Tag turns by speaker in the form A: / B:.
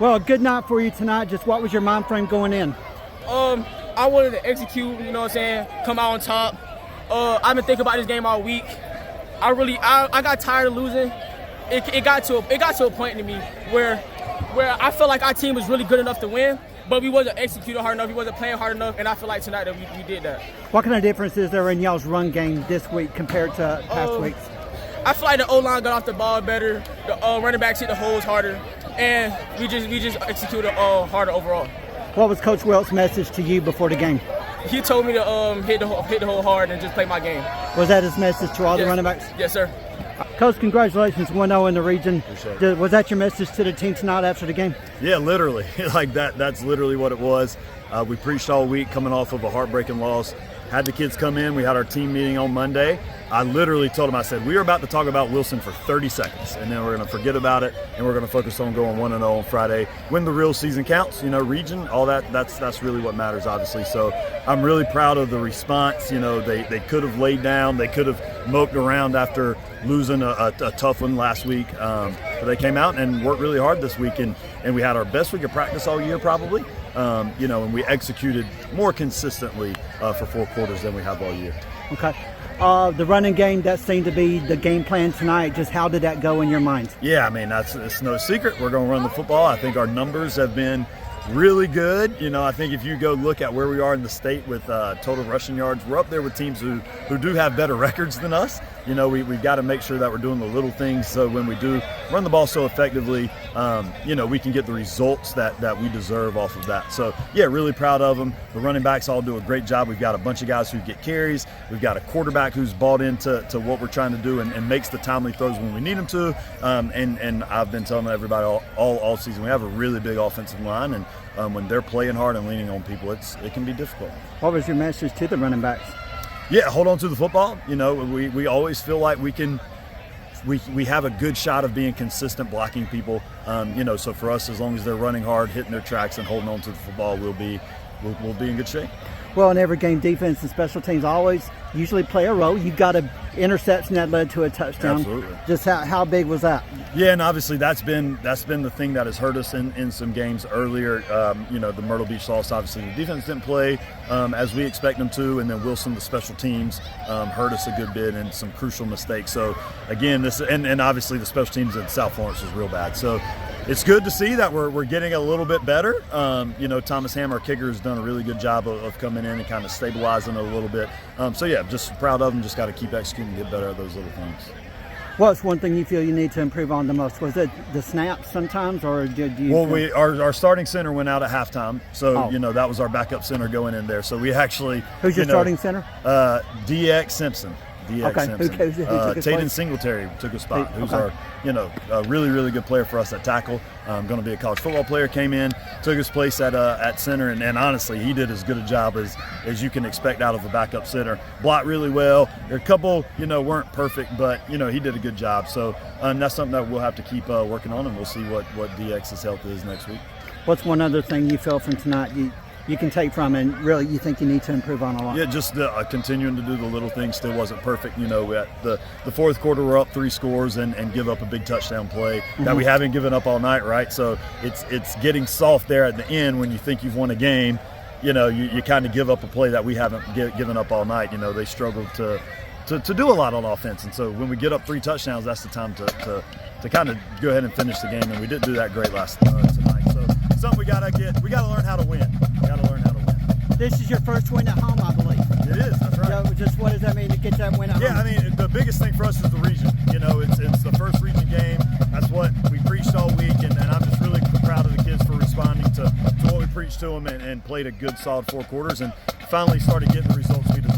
A: Well, good night for you tonight. Just what was your mind frame going in?
B: I wanted to execute, you know what I'm saying, come out on top. I've been thinking about this game all week. I got tired of losing. It got to a point in me where I felt like our team was really good enough to win, but we wasn't executing hard enough, we wasn't playing hard enough, and I feel like tonight that we did that.
A: What kind of difference is there in y'all's run game this week compared to past weeks?
B: I feel like the O-line got off the ball better, the running backs hit the holes harder, and we just executed harder overall.
A: What was Coach Welt's message to you before the game?
B: He told me to hit the hole hard and just play my game.
A: Was that his message to all the running backs?
B: Yes, sir.
A: Coach, congratulations, 1-0 in the region.
C: Appreciate it.
A: Was that your message to the team tonight after the game?
C: Yeah, literally. Like that's literally what it was. We preached all week coming off of a heartbreaking loss. Had the kids come in. We had our team meeting on Monday. I literally told them, I said, we are about to talk about Wilson for 30 seconds, and then we're going to forget about it, and we're going to focus on going 1-0 on Friday. When the real season counts, region, all that's really what matters, obviously. So I'm really proud of the response. They could have laid down. They could have moped around after losing a tough one last week. But they came out and worked really hard this week, and we had our best week of practice all year probably. And we executed more consistently for 4 quarters than we have all year.
A: Okay. The running game, that seemed to be the game plan tonight. Just how did that go in your mind?
C: Yeah, it's no secret. We're going to run the football. I think our numbers have been really good. I think if you go look at where we are in the state with total rushing yards, we're up there with teams who do have better records than us. We've got to make sure that we're doing the little things so when we do run the ball so effectively, we can get the results that we deserve off of that. So, yeah, really proud of them. The running backs all do a great job. We've got a bunch of guys who get carries. We've got a quarterback who's bought into what we're trying to do and makes the timely throws when we need them to. And I've been telling everybody all season, we have a really big offensive line, and when they're playing hard and leaning on people, it can be difficult.
A: What was your message to the running backs?
C: Yeah, hold on to the football. We always feel like we have a good shot of being consistent blocking people. So for us, as long as they're running hard, hitting their tracks, and holding on to the football, we'll be in good shape.
A: Well, in every game, defense and special teams always usually play a role. You've got an interception that led to a touchdown.
C: Absolutely.
A: Just how big was that?
C: Yeah, and obviously that's been the thing that has hurt us in some games earlier. The Myrtle Beach loss, obviously the defense didn't play as we expect them to, and then Wilson, the special teams, hurt us a good bit and some crucial mistakes. So again, this and obviously the special teams in South Florence was real bad. So it's good to see that we're getting a little bit better. Thomas Ham, our kicker, has done a really good job of coming in and kind of stabilizing it a little bit. So yeah, just proud of them. Just got to keep executing and get better at those little things.
A: What's one thing you feel you need to improve on the most? Was it the snaps sometimes, or did you?
C: Well, our starting center went out at halftime, so that was our backup center going in there. So we actually
A: who's your starting center?
C: DX Simpson.
A: Okay. Who took his
C: Taden
A: place?
C: Singletary took a spot. Who's our a really, really good player for us at tackle. Going to be a college football player. Came in, took his place at center, and honestly, he did as good a job as you can expect out of a backup center. Blocked really well. There are a couple weren't perfect, but he did a good job. So that's something that we'll have to keep working on, and we'll see what DX's health is next week. What's
A: one other thing you feel from tonight you can take from and really you think you need to improve on a lot?
C: Yeah, just continuing to do the little things. Still wasn't perfect. At the fourth quarter, we're up 3 scores and give up a big touchdown play that we haven't given up all night, right? So it's getting soft there at the end when you think you've won a game. You kind of give up a play that we haven't given up all night. They struggled to do a lot on offense, and so when we get up 3 touchdowns, that's the time to kind of go ahead and finish the game, and we didn't do that great last tonight. So something we gotta learn how to win.
A: This is your first win at home, I believe.
C: It is, that's right.
A: So just what does that mean to get that win at home?
C: The biggest thing for us is the region. It's the first region game. That's what we preached all week, and I'm just really proud of the kids for responding to what we preached to them and played a good, solid 4 quarters and finally started getting the results we deserve.